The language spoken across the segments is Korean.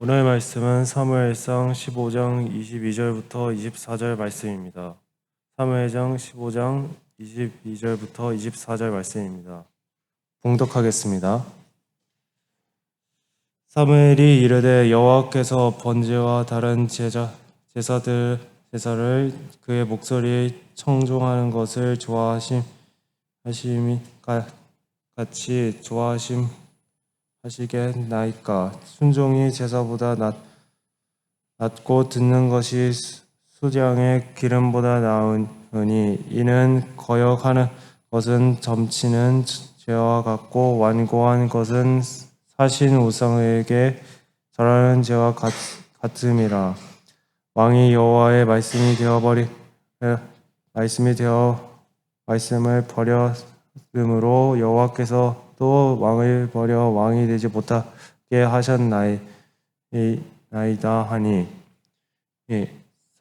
오늘 말씀은 사무엘상 15장 22절부터 24절 말씀입니다. 사무엘상 15장 22절부터 24절 말씀입니다. 봉독하겠습니다. 사무엘이 이르되 여호와께서 번제와 다른 제사를 그의 목소리에 청종하는 것을 좋아하심이 같이 하시겠나이까. 순종이 제사보다 낫고 듣는 것이 수량의 기름보다 나으니 이는 거역하는 것은 점치는 죄와 같고 완고한 것은 사신 우상에게 절하는 죄와 같음이라. 왕이 여호와의 말씀을 버렸으므로 여호와께서 또 왕을 버려 왕이 되지 못하게 하셨나이다 하니,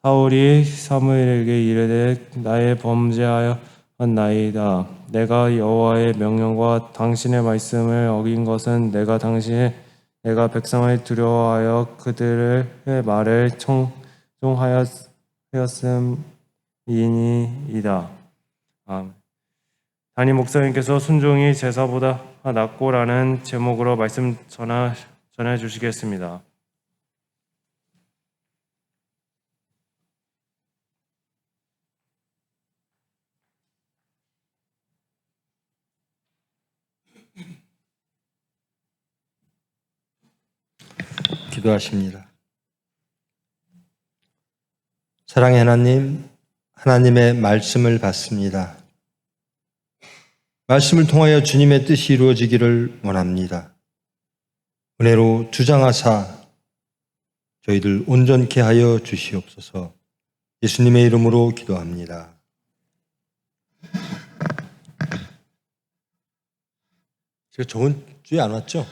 사울이 사무엘에게 이르되 나의 범죄하였나이다. 내가 여호와의 명령과 당신의 말씀을 어긴 것은 내가 백성을 두려워하여 그들의 말을 청종하였음이니이다. 아멘. 담임 목사님께서 순종이 제사보다 낫고라는 제목으로 말씀 전해 주시겠습니다. 기도하십니다. 사랑의 하나님, 하나님의 말씀을 받습니다. 말씀을 통하여 주님의 뜻이 이루어지기를 원합니다. 은혜로 주장하사 저희들 온전케 하여 주시옵소서. 예수님의 이름으로 기도합니다. 제가 저번 주에 안 왔죠?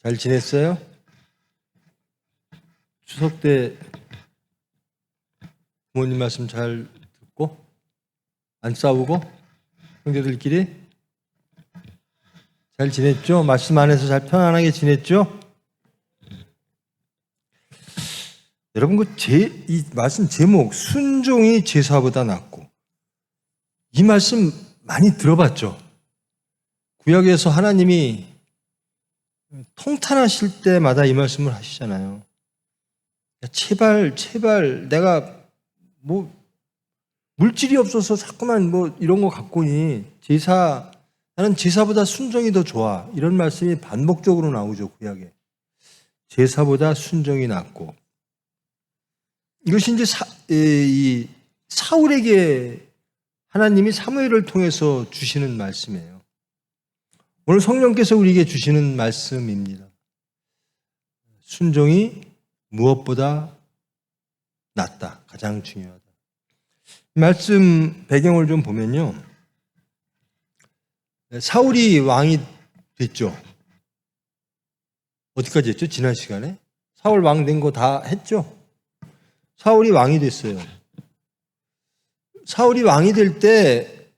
잘 지냈어요? 추석 때 부모님 말씀 잘 듣고 안 싸우고 형제들끼리 잘 지냈죠? 말씀 안에서 잘 편안하게 지냈죠? 여러분 이 말씀 제목 순종이 제사보다 낫고, 이 말씀 많이 들어봤죠? 구약에서 하나님이 통탄하실 때마다 이 말씀을 하시잖아요. 제발 내가 물질이 없어서 자꾸만 이런 거 갖고니 나는 제사보다 순종이 더 좋아. 이런 말씀이 반복적으로 나오죠, 구약에. 제사보다 순종이 낫고. 이것이 이제 이 사울에게 하나님이 사무엘을 통해서 주시는 말씀이에요. 오늘 성령께서 우리에게 주시는 말씀입니다. 순종이 무엇보다 낫다. 가장 중요하다. 말씀 배경을 좀 보면요. 사울이 왕이 됐죠. 어디까지 했죠? 지난 시간에? 사울 왕 된 거 다 했죠? 사울이 왕이 됐어요. 사울이 왕이 될 때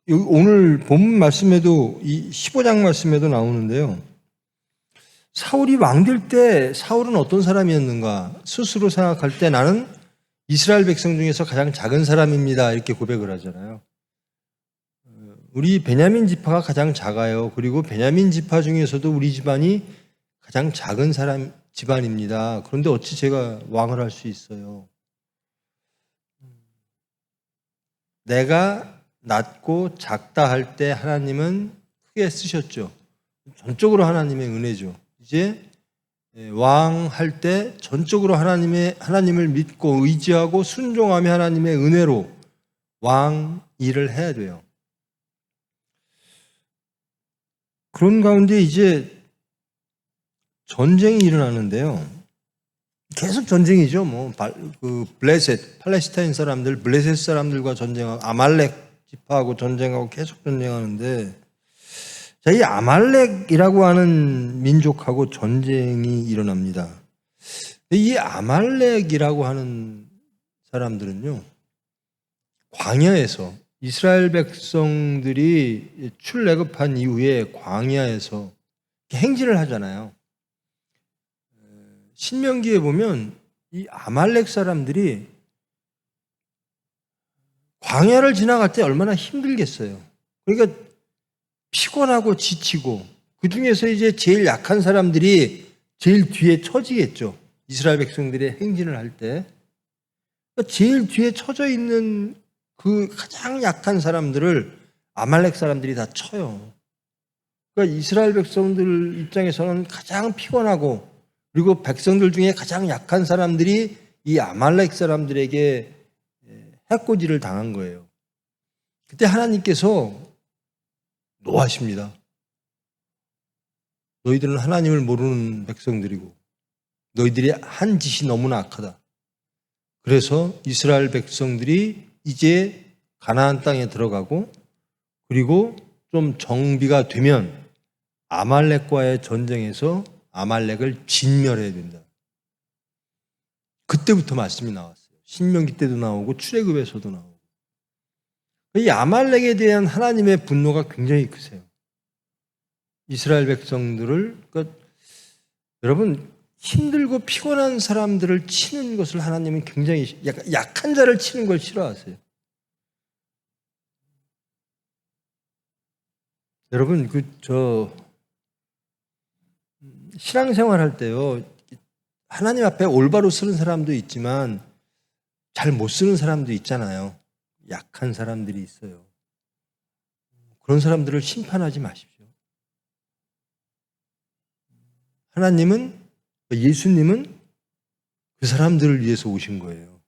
오늘 본문 말씀에도 이 15장 말씀에도 나오는데요. 사울이 왕 될 때 사울은 어떤 사람이었는가? 스스로 생각할 때 나는 이스라엘 백성 중에서 가장 작은 사람입니다. 이렇게 고백을 하잖아요. 우리 베냐민 지파가 가장 작아요. 그리고 베냐민 지파 중에서도 우리 집안이 가장 작은 집안입니다. 그런데 어찌 제가 왕을 할 수 있어요? 내가 낮고 작다 할 때 하나님은 크게 쓰셨죠. 전적으로 하나님의 은혜죠. 이제 왕 할 때 전적으로 하나님을 믿고 의지하고 순종하며 하나님의 은혜로 왕 일을 해야 돼요. 그런 가운데 이제 전쟁이 일어나는데요. 계속 전쟁이죠. 팔레스타인 사람들, 블레셋 사람들과 전쟁하고 아말렉 지파하고 전쟁하고 계속 전쟁하는데, 자, 이 아말렉이라고 하는 민족하고 전쟁이 일어납니다. 이 아말렉이라고 하는 사람들은요, 광야에서 이스라엘 백성들이 출애굽한 이후에 광야에서 행진을 하잖아요. 신명기에 보면 이 아말렉 사람들이 광야를 지나갈 때 얼마나 힘들겠어요. 그러니까 피곤하고 지치고 그 중에서 이제 제일 약한 사람들이 제일 뒤에 처지겠죠. 이스라엘 백성들의 행진을 할 때. 그러니까 제일 뒤에 처져 있는 그 가장 약한 사람들을 아말렉 사람들이 다 쳐요. 그러니까 이스라엘 백성들 입장에서는 가장 피곤하고 그리고 백성들 중에 가장 약한 사람들이 이 아말렉 사람들에게 해코지를 당한 거예요. 그때 하나님께서 노하십니다. 너희들은 하나님을 모르는 백성들이고 너희들이 한 짓이 너무나 악하다. 그래서 이스라엘 백성들이 이제 가나안 땅에 들어가고 그리고 좀 정비가 되면 아말렉과의 전쟁에서 아말렉을 진멸해야 된다. 그때부터 말씀이 나왔어요. 신명기 때도 나오고 출애굽에서도 나오고. 이 아말렉에 대한 하나님의 분노가 굉장히 크세요. 이스라엘 백성들을 그러니까 여러분 힘들고 피곤한 사람들을 치는 것을 하나님은 굉장히 약한 자를 치는 걸 싫어하세요. 여러분 신앙생활 할 때요 하나님 앞에 올바로 쓰는 사람도 있지만 잘 못 쓰는 사람도 있잖아요. 약한 사람들이 있어요. 그런 사람들을 심판하지 마십시오. 하나님은 예수님은 그 사람들을 위해서 오신 거예요.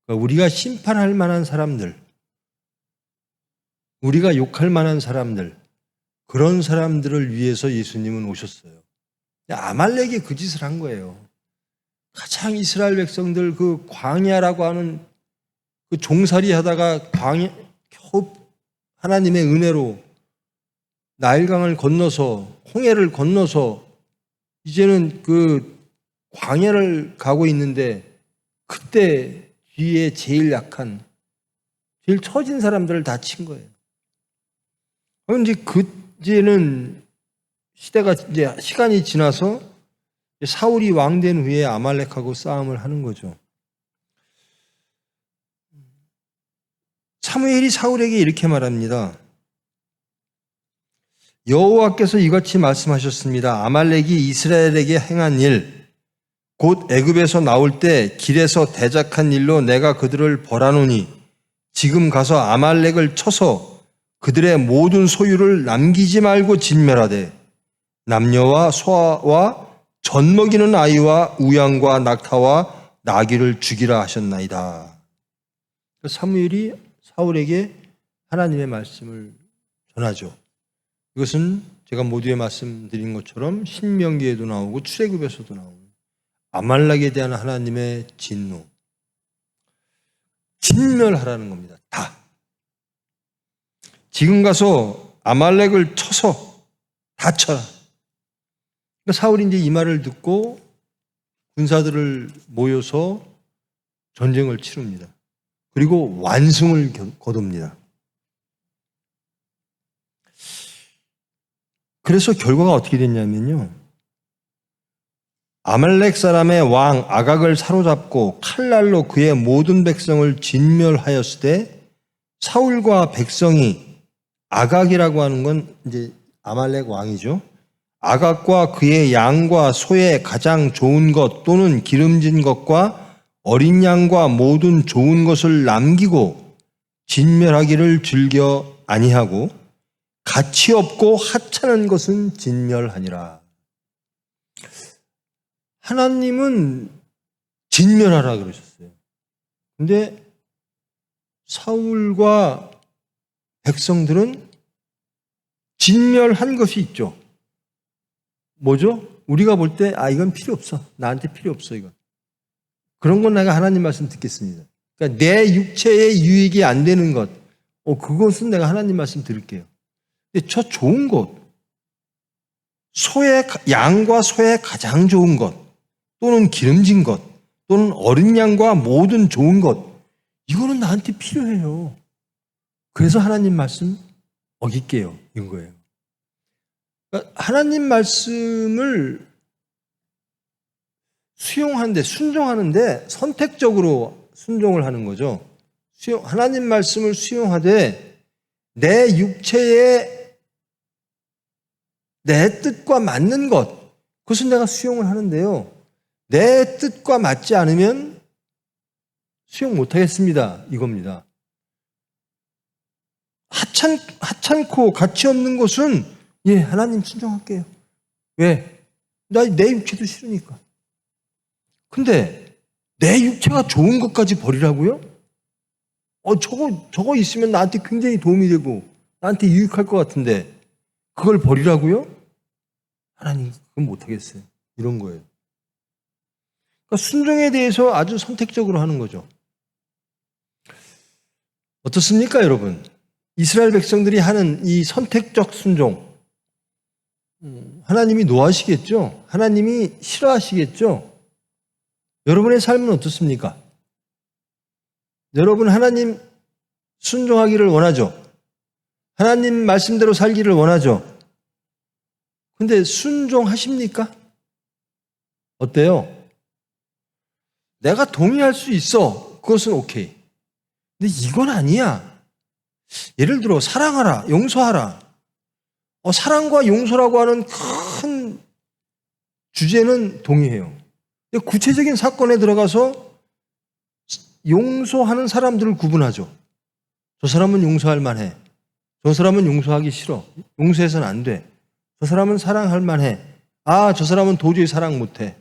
그러니까 우리가 심판할 만한 사람들, 우리가 욕할 만한 사람들, 그런 사람들을 위해서 예수님은 오셨어요. 아말렉이 그 짓을 한 거예요. 가장 이스라엘 백성들 그 광야라고 하는 그 종살이 하다가 겨우 하나님의 은혜로 나일강을 건너서 홍해를 건너서 이제는 그 광야를 가고 있는데 그때 뒤에 제일 약한 제일 처진 사람들을 다 친 거예요. 그럼 이제는 이제 시간이 지나서 사울이 왕된 후에 아말렉하고 싸움을 하는 거죠. 사무엘이 사울에게 이렇게 말합니다. 여호와께서 이같이 말씀하셨습니다. 아말렉이 이스라엘에게 행한 일, 곧 애굽에서 나올 때 길에서 대적한 일로 내가 그들을 벌하노니 지금 가서 아말렉을 쳐서 그들의 모든 소유를 남기지 말고 진멸하되 남녀와 소아와 젖먹이는 아이와 우양과 낙타와 나귀를 죽이라 하셨나이다. 사무엘이 사울에게 하나님의 말씀을 전하죠. 이것은 제가 모두에 말씀드린 것처럼 신명기에도 나오고 출애굽에서도 나오고 아말렉에 대한 하나님의 진노, 진멸하라는 겁니다. 다. 지금 가서 아말렉을 쳐서 다 쳐라. 그러니까 사울이 이제 이 말을 듣고 군사들을 모여서 전쟁을 치릅니다. 그리고 완승을 거둡니다. 그래서 결과가 어떻게 됐냐면요. 아말렉 사람의 왕 아각을 사로잡고 칼날로 그의 모든 백성을 진멸하였을 때 사울과 백성이 아각이라고 하는 건 이제 아말렉 왕이죠. 아각과 그의 양과 소의 가장 좋은 것 또는 기름진 것과 어린 양과 모든 좋은 것을 남기고 진멸하기를 즐겨 아니하고 가치 없고 하찮은 것은 진멸하니라. 하나님은 진멸하라 그러셨어요. 근데 사울과 백성들은 진멸한 것이 있죠. 뭐죠? 우리가 볼 때 이건 필요 없어. 나한테 필요 없어 이건. 그런 건 내가 하나님 말씀 듣겠습니다. 그러니까 내 육체의 유익이 안 되는 것, 그것은 내가 하나님 말씀 들을게요. 근데 저 좋은 것, 양과 소의 가장 좋은 것, 또는 기름진 것, 또는 어린 양과 모든 좋은 것, 이거는 나한테 필요해요. 그래서 하나님 말씀 어길게요. 이런 거예요. 그러니까 하나님 말씀을 수용하는데, 순종하는데 선택적으로 순종을 하는 거죠. 하나님 말씀을 수용하되 내 육체에 내 뜻과 맞는 것, 그것은 내가 수용을 하는데요. 내 뜻과 맞지 않으면 수용 못하겠습니다. 이겁니다. 하찮고 가치 없는 것은 예, 하나님 순종할게요. 왜? 내 육체도 싫으니까. 근데 내 육체가 좋은 것까지 버리라고요? 저거 있으면 나한테 굉장히 도움이 되고 나한테 유익할 것 같은데 그걸 버리라고요? 하나님 그건 못하겠어요. 이런 거예요. 그러니까 순종에 대해서 아주 선택적으로 하는 거죠. 어떻습니까, 여러분? 이스라엘 백성들이 하는 이 선택적 순종, 하나님이 노하시겠죠? 하나님이 싫어하시겠죠? 여러분의 삶은 어떻습니까? 여러분 하나님 순종하기를 원하죠? 하나님 말씀대로 살기를 원하죠? 근데 순종하십니까? 어때요? 내가 동의할 수 있어. 그것은 오케이. 근데 이건 아니야. 예를 들어 사랑하라, 용서하라. 사랑과 용서라고 하는 큰 주제는 동의해요. 근데 구체적인 사건에 들어가서 용서하는 사람들을 구분하죠. 저 사람은 용서할 만해. 저 사람은 용서하기 싫어. 용서해서는 안 돼. 저 사람은 사랑할 만해. 저 사람은 도저히 사랑 못해.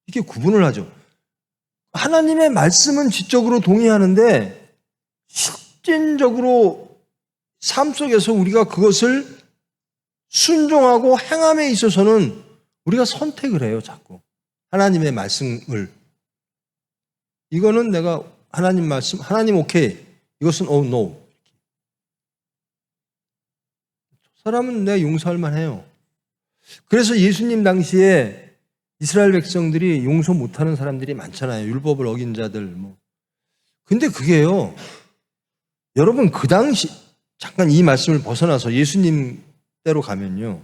이렇게 구분을 하죠. 하나님의 말씀은 지적으로 동의하는데 실질적으로 삶 속에서 우리가 그것을 순종하고 행함에 있어서는 우리가 선택을 해요, 자꾸. 하나님의 말씀을. 이거는 내가 하나님 말씀, 하나님 오케이. 이것은 no. 저 사람은 내가 용서할 만해요. 그래서 예수님 당시에 이스라엘 백성들이 용서 못하는 사람들이 많잖아요. 율법을 어긴 자들. 근데 그게요. 여러분 그 당시 잠깐 이 말씀을 벗어나서 예수님 때로 가면요.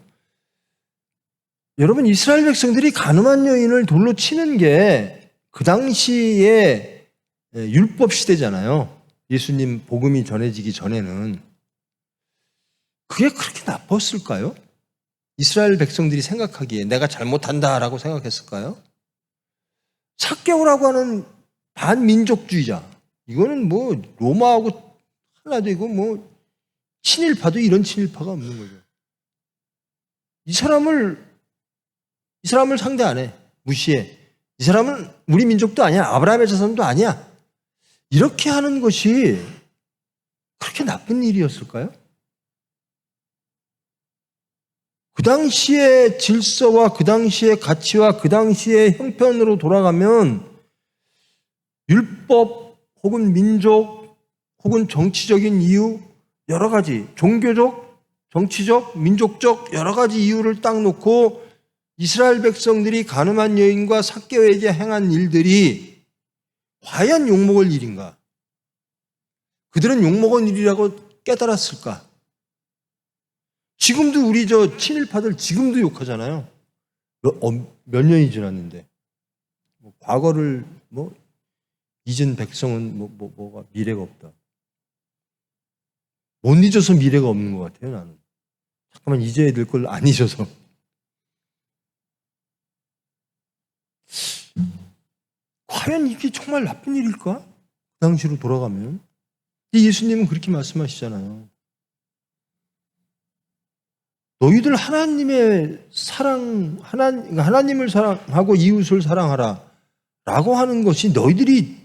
여러분 이스라엘 백성들이 가늠한 여인을 돌로 치는 게 그 당시에 율법 시대잖아요. 예수님 복음이 전해지기 전에는. 그게 그렇게 나빴을까요? 이스라엘 백성들이 생각하기에 내가 잘못한다라고 생각했을까요? 삭개오라고 하는 반민족주의자. 이거는 로마하고 하나도 이거 친일파도 이런 친일파가 없는 거죠. 이 사람을 상대 안 해. 무시해. 이 사람은 우리 민족도 아니야. 아브라함의 자손도 아니야. 이렇게 하는 것이 그렇게 나쁜 일이었을까요? 그 당시의 질서와 그 당시의 가치와 그 당시의 형편으로 돌아가면 율법 혹은 민족 혹은 정치적인 이유 여러 가지 종교적, 정치적, 민족적 여러 가지 이유를 딱 놓고 이스라엘 백성들이 가늠한 여인과 삭개오에게 행한 일들이 과연 욕먹을 일인가? 그들은 욕먹은 일이라고 깨달았을까? 지금도 우리 친일파들 지금도 욕하잖아요. 몇 년이 지났는데. 과거를 잊은 백성은 뭐가 미래가 없다. 못 잊어서 미래가 없는 것 같아요, 나는. 잠깐만 잊어야 될 걸 안 잊어서. 과연 이게 정말 나쁜 일일까? 그 당시로 돌아가면. 예수님은 그렇게 말씀하시잖아요. 너희들 하나님의 하나님을 사랑하고 이웃을 사랑하라 라고 하는 것이 너희들이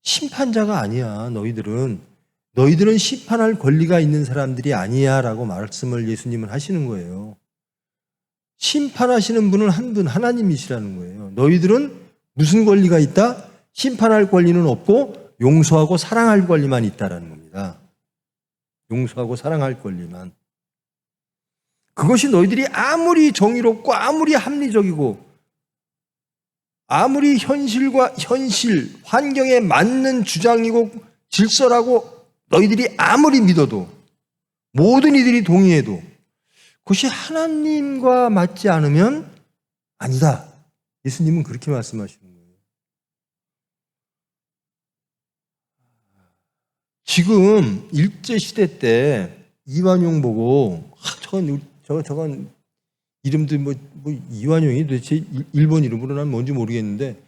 심판자가 아니야. 너희들은 심판할 권리가 있는 사람들이 아니야 라고 말씀을 예수님은 하시는 거예요. 심판하시는 분은 한 분 하나님이시라는 거예요. 너희들은 무슨 권리가 있다? 심판할 권리는 없고 용서하고 사랑할 권리만 있다라는 겁니다. 용서하고 사랑할 권리만. 그것이 너희들이 아무리 정의롭고 아무리 합리적이고 아무리 환경에 맞는 주장이고 질서라고 너희들이 아무리 믿어도 모든 이들이 동의해도 그것이 하나님과 맞지 않으면 아니다. 예수님은 그렇게 말씀하시는 거예요. 지금 일제시대 때 이완용 보고 저건 이름도 뭐 이완용이 도대체 일본 이름으로 난 뭔지 모르겠는데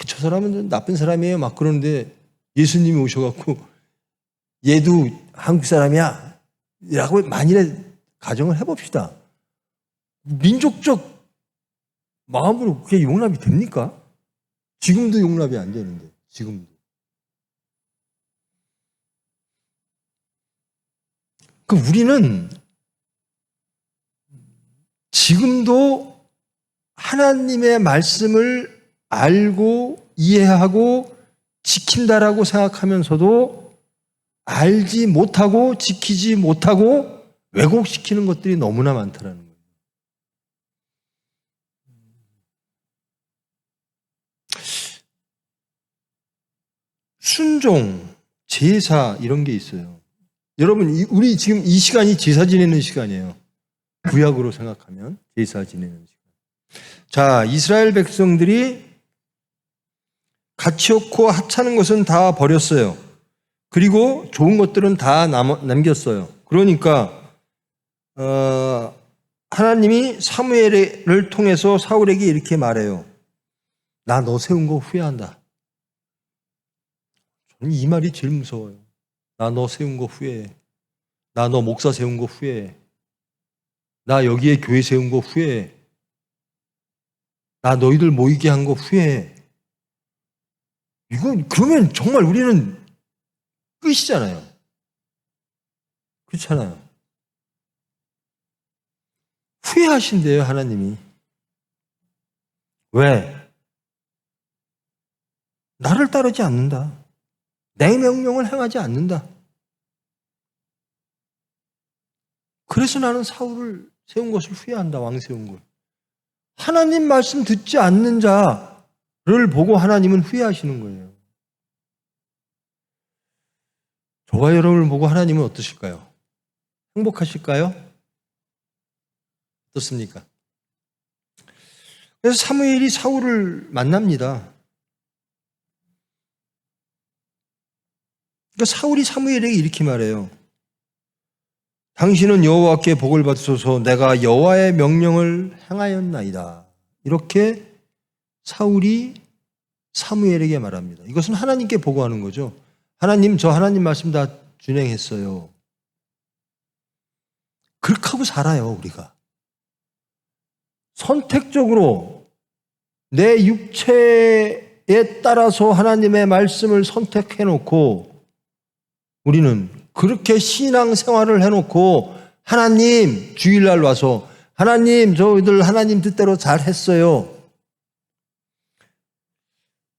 저 사람은 나쁜 사람이에요 막 그러는데 예수님이 오셔갖고 얘도 한국 사람이야 라고 만일에 가정을 해봅시다. 민족적 마음으로 그게 용납이 됩니까? 지금도 용납이 안 되는데 지금도. 우리는 지금도 하나님의 말씀을 알고 이해하고 지킨다라고 생각하면서도 알지 못하고 지키지 못하고 왜곡시키는 것들이 너무나 많다라는 거예요. 순종, 제사 이런 게 있어요. 여러분, 우리 지금 이 시간이 제사 지내는 시간이에요. 구약으로 생각하면 제사 지내는 시간. 자, 이스라엘 백성들이 가치없고 하찮은 것은 다 버렸어요. 그리고 좋은 것들은 다 남겼어요. 그러니까 하나님이 사무엘을 통해서 사울에게 이렇게 말해요. 나 너 세운 거 후회한다. 저는 이 말이 제일 무서워요. 나 너 세운 거 후회해. 나 너 목사 세운 거 후회해. 나 여기에 교회 세운 거 후회해. 나 너희들 모이게 한 거 후회해. 이건 그러면 정말 우리는 끝이잖아요. 그렇잖아요. 후회하신대요, 하나님이. 왜? 나를 따르지 않는다. 내 명령을 행하지 않는다. 그래서 나는 사울을 세운 것을 후회한다, 왕 세운 걸. 하나님 말씀 듣지 않는 자를 보고 하나님은 후회하시는 거예요. 저와 여러분을 보고 하나님은 어떠실까요? 행복하실까요? 어떻습니까? 그래서 사무엘이 사울을 만납니다. 그러니까 사울이 사무엘에게 이렇게 말해요. 당신은 여호와께 복을 받으소서. 내가 여호와의 명령을 행하였나이다. 이렇게 사울이 사무엘에게 말합니다. 이것은 하나님께 보고하는 거죠. 하나님, 저 하나님 말씀 다 준행했어요. 그렇게 하고 살아요, 우리가. 선택적으로 내 육체에 따라서 하나님의 말씀을 선택해놓고 우리는 그렇게 신앙생활을 해놓고 하나님 주일날 와서 하나님 저희들 하나님 뜻대로 잘했어요.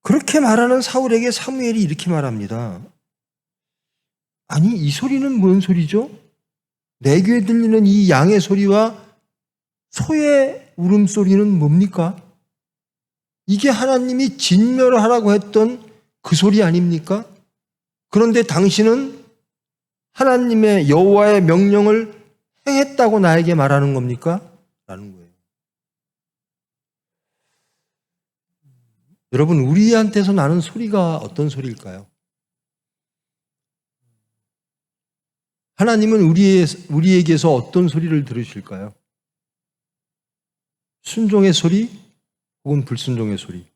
그렇게 말하는 사울에게 사무엘이 이렇게 말합니다. 아니 이 소리는 뭔 소리죠? 내 귀에 들리는 이 양의 소리와 소의 울음소리는 뭡니까? 이게 하나님이 진멸하라고 했던 그 소리 아닙니까? 그런데 당신은 하나님의 여호와의 명령을 행했다고 나에게 말하는 겁니까? 라는 거예요. 여러분, 우리한테서 나는 소리가 어떤 소리일까요? 하나님은 우리에게서 어떤 소리를 들으실까요? 순종의 소리 혹은 불순종의 소리?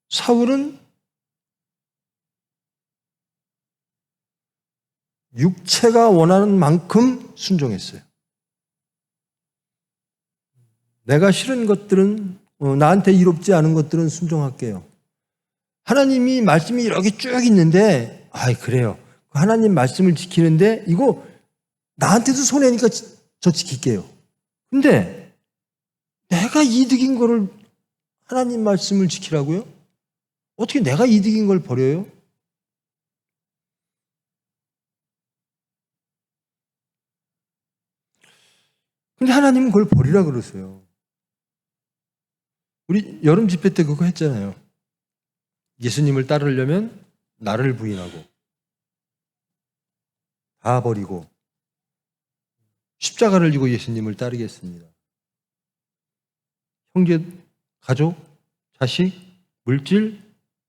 사울은 육체가 원하는 만큼 순종했어요. 내가 싫은 것들은 나한테 이롭지 않은 것들은 순종할게요. 하나님이 말씀이 이렇게 쭉 있는데 그래요. 하나님 말씀을 지키는데 이거 나한테도 손해니까 저 지킬게요. 근데 내가 이득인 거를 하나님 말씀을 지키라고요? 어떻게 내가 이득인 걸 버려요? 근데 하나님은 그걸 버리라 그러세요. 우리 여름 집회 때 그거 했잖아요. 예수님을 따르려면 나를 부인하고 다 버리고 십자가를 지고 예수님을 따르겠습니다. 형제, 가족, 자식, 물질,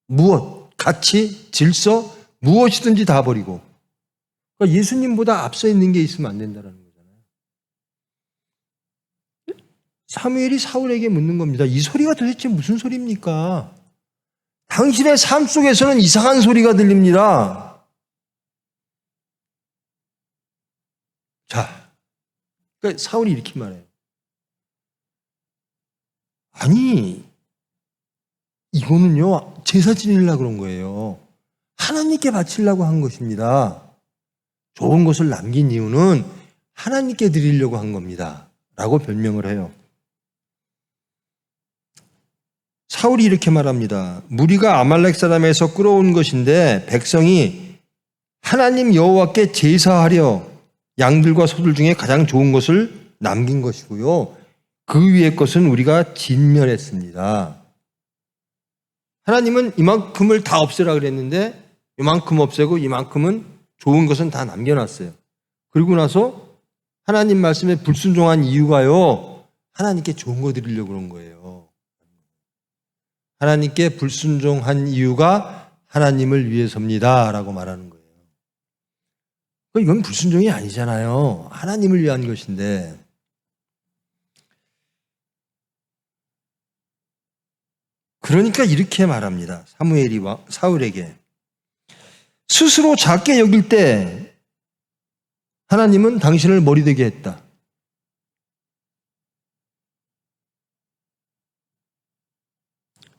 무엇, 가치, 질서, 무엇이든지 다 버리고. 그러니까 예수님보다 앞서 있는 게 있으면 안 된다는 거잖아요. 사무엘이 사울에게 묻는 겁니다. 이 소리가 도대체 무슨 소리입니까? 당신의 삶 속에서는 이상한 소리가 들립니다. 자, 그러니까 사울이 이렇게 말해요. 아니, 이거는요, 제사 지내려고 그런 거예요. 하나님께 바치려고 한 것입니다. 좋은 것을 남긴 이유는 하나님께 드리려고 한 겁니다. 라고 변명을 해요. 사울이 이렇게 말합니다. 무리가 아말렉 사람에서 끌어온 것인데 백성이 하나님 여호와께 제사하려 양들과 소들 중에 가장 좋은 것을 남긴 것이고요. 그 위의 것은 우리가 진멸했습니다. 하나님은 이만큼을 다 없애라 그랬는데 이만큼 없애고 이만큼은 좋은 것은 다 남겨놨어요. 그리고 나서 하나님 말씀에 불순종한 이유가요. 하나님께 좋은 거 드리려고 그런 거예요. 하나님께 불순종한 이유가 하나님을 위해서입니다. 라고 말하는 거예요. 이건 불순종이 아니잖아요. 하나님을 위한 것인데. 그러니까 이렇게 말합니다. 사무엘이 사울에게. 스스로 작게 여길 때 하나님은 당신을 머리되게 했다.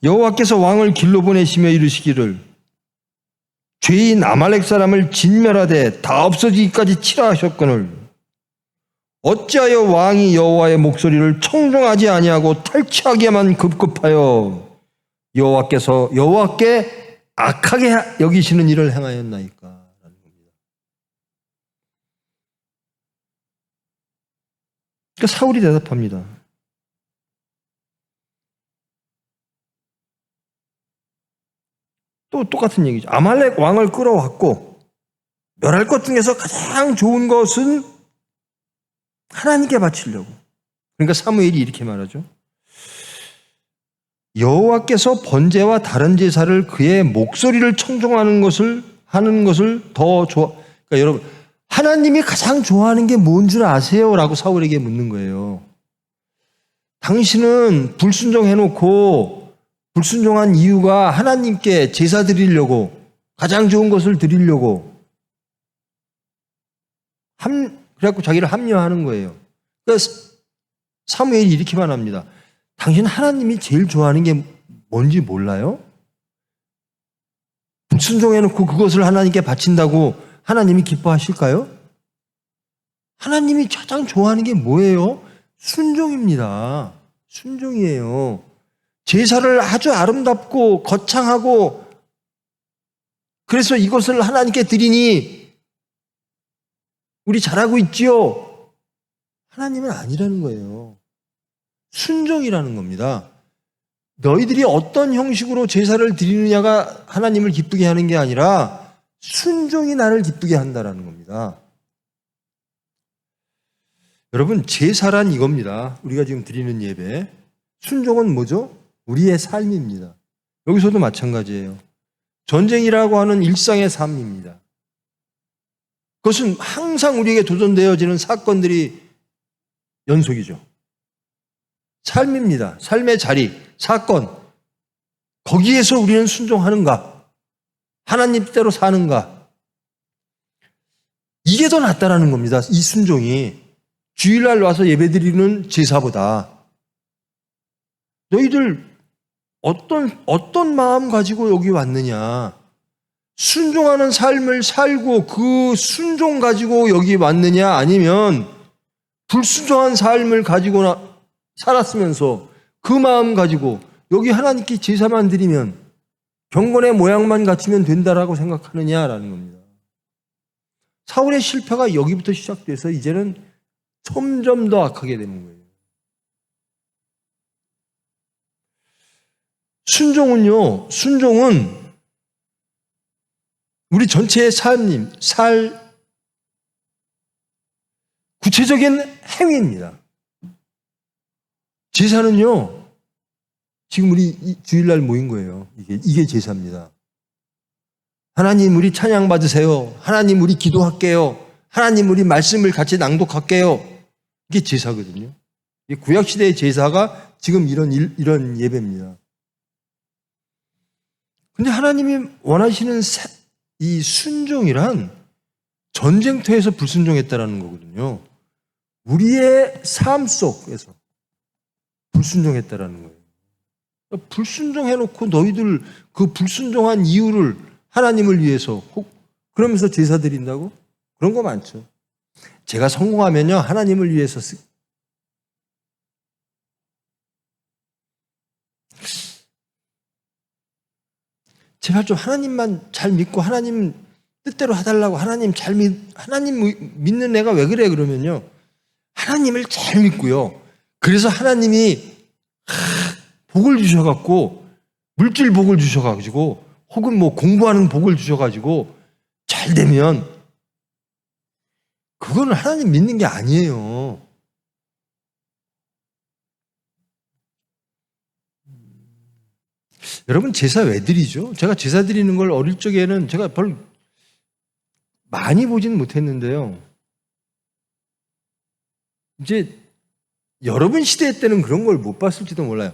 여호와께서 왕을 길로 보내시며 이르시기를 죄인 아말렉 사람을 진멸하되 다 없어지기까지 치라 하셨거늘 어찌하여 왕이 여호와의 목소리를 청종하지 아니하고 탈취하기에만 급급하여 여호와께 악하게 여기시는 일을 행하였나이까? 라는 겁니다. 그러니까 사울이 대답합니다. 또 똑같은 얘기죠. 아말렉 왕을 끌어왔고 멸할 것 중에서 가장 좋은 것은 하나님께 바치려고. 그러니까 사무엘이 이렇게 말하죠. 여호와께서 번제와 다른 제사를 그의 목소리를 청종하는 것을 하는 것을 더 좋아. 그러니까 여러분 하나님이 가장 좋아하는 게 뭔 줄 아세요? 라고 사울에게 묻는 거예요. 당신은 불순종해놓고 불순종한 이유가 하나님께 제사 드리려고 가장 좋은 것을 드리려고 그래갖고 자기를 합리화하는 거예요. 그래서 사무엘이 이렇게만 합니다. 당신 하나님이 제일 좋아하는 게 뭔지 몰라요? 불순종해놓고 그것을 하나님께 바친다고 하나님이 기뻐하실까요? 하나님이 가장 좋아하는 게 뭐예요? 순종입니다. 순종이에요. 제사를 아주 아름답고 거창하고 그래서 이것을 하나님께 드리니 우리 잘하고 있지요? 하나님은 아니라는 거예요. 순종이라는 겁니다. 너희들이 어떤 형식으로 제사를 드리느냐가 하나님을 기쁘게 하는 게 아니라 순종이 나를 기쁘게 한다라는 겁니다. 여러분 제사란 이겁니다. 우리가 지금 드리는 예배. 순종은 뭐죠? 우리의 삶입니다. 여기서도 마찬가지예요. 전쟁이라고 하는 일상의 삶입니다. 그것은 항상 우리에게 도전되어지는 사건들이 연속이죠. 삶입니다. 삶의 자리, 사건. 거기에서 우리는 순종하는가? 하나님 뜻대로 사는가? 이게 더 낫다라는 겁니다. 이 순종이. 주일날 와서 예배드리는 제사보다. 너희들 어떤 마음 가지고 여기 왔느냐? 순종하는 삶을 살고 그 순종 가지고 여기 왔느냐? 아니면 불순종한 삶을 가지고 살았으면서 그 마음 가지고 여기 하나님께 제사만 드리면 경건의 모양만 갖추면 된다라고 생각하느냐라는 겁니다. 사울의 실패가 여기부터 시작돼서 이제는 점점 더 악하게 되는 거예요. 순종은 우리 전체의 구체적인 행위입니다. 제사는요, 지금 우리 주일날 모인 거예요. 이게 제사입니다. 하나님 우리 찬양 받으세요. 하나님 우리 기도할게요. 하나님 우리 말씀을 같이 낭독할게요. 이게 제사거든요. 구약시대의 제사가 지금 이런 예배입니다. 근데 하나님이 원하시는 이 순종이란 전쟁터에서 불순종했다라는 거거든요. 우리의 삶 속에서 불순종했다라는 거예요. 불순종해놓고 너희들 그 불순종한 이유를 하나님을 위해서 그러면서 제사 드린다고? 그런 거 많죠. 제가 성공하면요 하나님을 위해서 제발 좀 하나님만 잘 믿고 하나님 뜻대로 해달라고 하나님 믿는 애가 왜 그래 그러면요 하나님을 잘 믿고요. 그래서 하나님이 복을 주셔갖고 물질 복을 주셔가지고 혹은 뭐 공부하는 복을 주셔가지고 잘 되면 그거는 하나님 믿는 게 아니에요. 여러분 제사 왜 드리죠? 제가 제사 드리는 걸 어릴 적에는 제가 별로 많이 보지는 못했는데요. 이제 여러분 시대 때는 그런 걸 못 봤을지도 몰라요.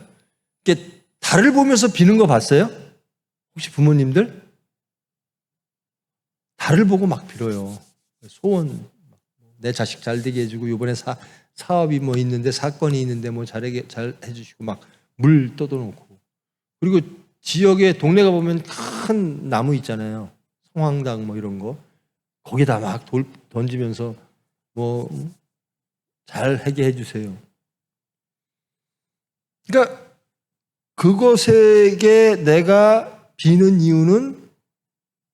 이렇게 달을 보면서 비는 거 봤어요? 혹시 부모님들? 달을 보고 막 빌어요. 소원, 내 자식 잘 되게 해주고 이번에 사업이 뭐 있는데 사건이 있는데 뭐 잘 해주시고 막 물 떠도놓고 그리고 지역에 동네가 보면 큰 나무 있잖아요. 성황당 뭐 이런 거 거기다 막 돌 던지면서 뭐 잘 하게 해주세요. 그러니까 그것에게 내가 비는 이유는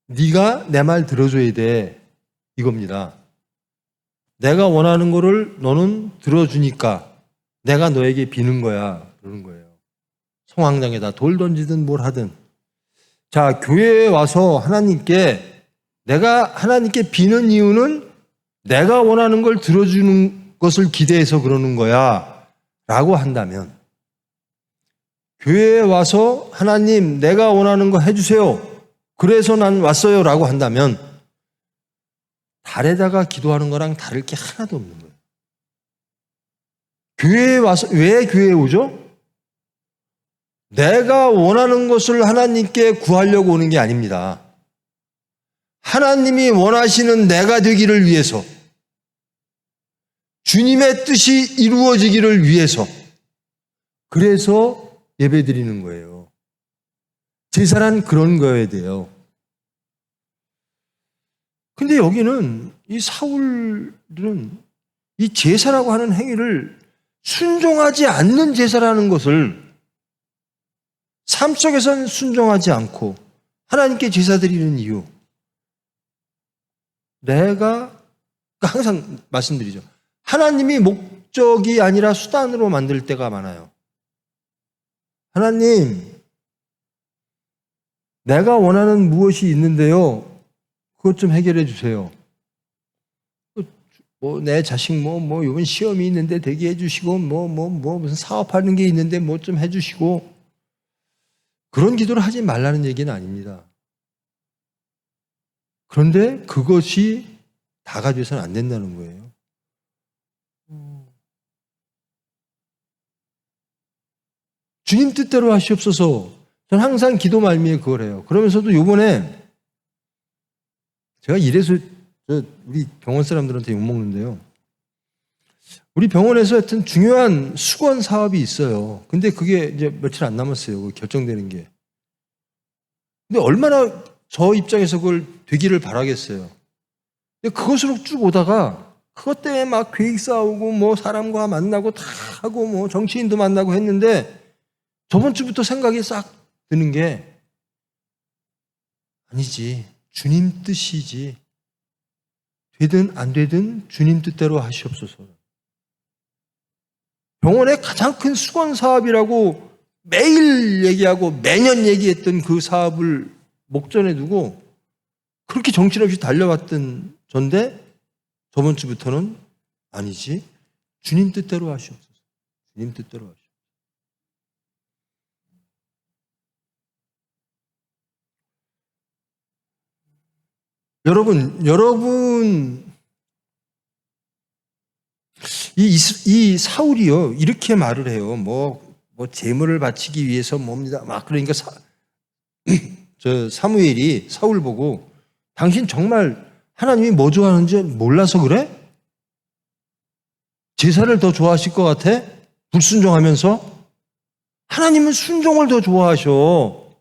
네가 내 말 들어줘야 돼 이겁니다. 내가 원하는 거를 너는 들어주니까 내가 너에게 비는 거야 그러는 거예요. 성황당에다 돌 던지든 뭘 하든 자 교회에 와서 내가 하나님께 비는 이유는 내가 원하는 걸 들어주는 것을 기대해서 그러는 거야 라고 한다면 교회에 와서 하나님 내가 원하는 거 해주세요 그래서 난 왔어요 라고 한다면 달에다가 기도하는 거랑 다를 게 하나도 없는 거예요. 교회에 와서 왜 교회에 오죠? 내가 원하는 것을 하나님께 구하려고 오는 게 아닙니다. 하나님이 원하시는 내가 되기를 위해서 주님의 뜻이 이루어지기를 위해서 그래서 예배드리는 거예요. 제사란 그런 거여야 돼요. 근데 여기는 이 사울은 이 제사라고 하는 행위를 순종하지 않는 제사라는 것을 삶 속에선 순종하지 않고 하나님께 제사 드리는 이유 내가 항상 말씀드리죠. 하나님이 목적이 아니라 수단으로 만들 때가 많아요. 하나님 내가 원하는 무엇이 있는데요. 그것 좀 해결해 주세요. 뭐 내 자식 이번 시험이 있는데 되게 해주시고 무슨 사업하는 게 있는데 뭐 좀 해주시고 그런 기도를 하지 말라는 얘기는 아닙니다. 그런데 그것이 다가 돼서는 안 된다는 거예요. 주님 뜻대로 하시옵소서. 저는 항상 기도 말미에 그걸 해요. 그러면서도 이번에 제가 이래서 우리 병원 사람들한테 욕먹는데요. 우리 병원에서 하여튼 중요한 수건 사업이 있어요. 근데 그게 이제 며칠 안 남았어요. 결정되는 게. 근데 얼마나 저 입장에서 그걸 되기를 바라겠어요. 근데 그것으로 쭉 오다가 그것 때문에 막 계획 싸우고 뭐 사람과 만나고 다 하고 뭐 정치인도 만나고 했는데 저번 주부터 생각이 싹 드는 게 아니지. 주님 뜻이지. 되든 안 되든 주님 뜻대로 하시옵소서. 병원의 가장 큰 수건 사업이라고 매일 얘기하고 매년 얘기했던 그 사업을 목전에 두고 그렇게 정신없이 달려왔던 전데 저번 주부터는 아니지. 주님 뜻대로 하시옵소서. 주님 뜻대로 하시옵소서. 여러분, 이 사울이요, 이렇게 말을 해요. 뭐 재물을 바치기 위해서 뭡니다. 막 그러니까 사무엘이 사울 보고 당신 정말 하나님이 뭐 좋아하는지 몰라서 그래? 제사를 더 좋아하실 것 같아? 불순종하면서? 하나님은 순종을 더 좋아하셔.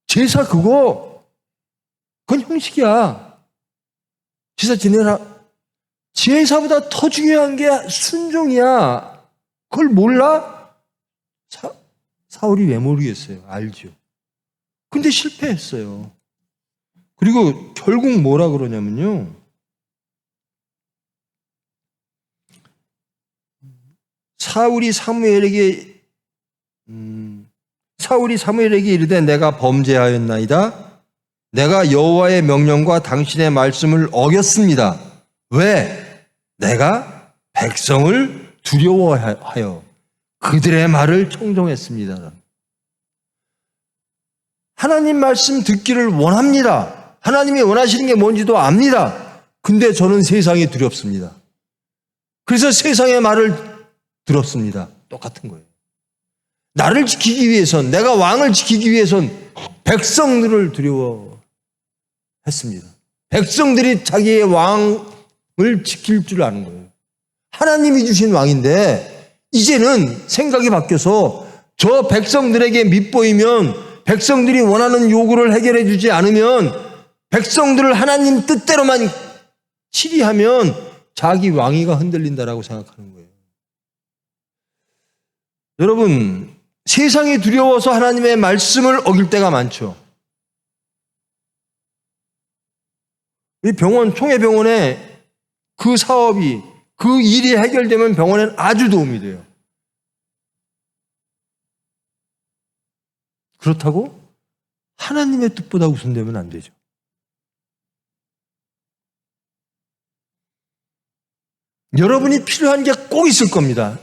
제사 그건 형식이야. 제사 지내라. 제사보다 더 중요한 게 순종이야. 그걸 몰라? 사울이 왜 모르겠어요? 알죠. 근데 실패했어요. 그리고 결국 뭐라 그러냐면요. 사울이 사무엘에게 이르되 내가 범죄하였나이다. 내가 여호와의 명령과 당신의 말씀을 어겼습니다. 왜? 내가 백성을 두려워하여 그들의 말을 청종했습니다. 하나님 말씀 듣기를 원합니다. 하나님이 원하시는 게 뭔지도 압니다. 근데 저는 세상이 두렵습니다. 그래서 세상의 말을 들었습니다. 똑같은 거예요. 나를 지키기 위해선, 내가 왕을 지키기 위해선 백성들을 두려워했습니다. 백성들이 자기의 왕을 지킬 줄 아는 거예요. 하나님이 주신 왕인데 이제는 생각이 바뀌어서 저 백성들에게 밉보이면, 백성들이 원하는 요구를 해결해 주지 않으면, 백성들을 하나님 뜻대로만 치리하면 자기 왕위가 흔들린다라고 생각하는 거예요. 여러분, 세상이 두려워서 하나님의 말씀을 어길 때가 많죠. 이 총회병원에 그 사업이, 그 일이 해결되면 병원에는 아주 도움이 돼요. 그렇다고 하나님의 뜻보다 우선되면 안 되죠. 여러분이 필요한 게 꼭 있을 겁니다.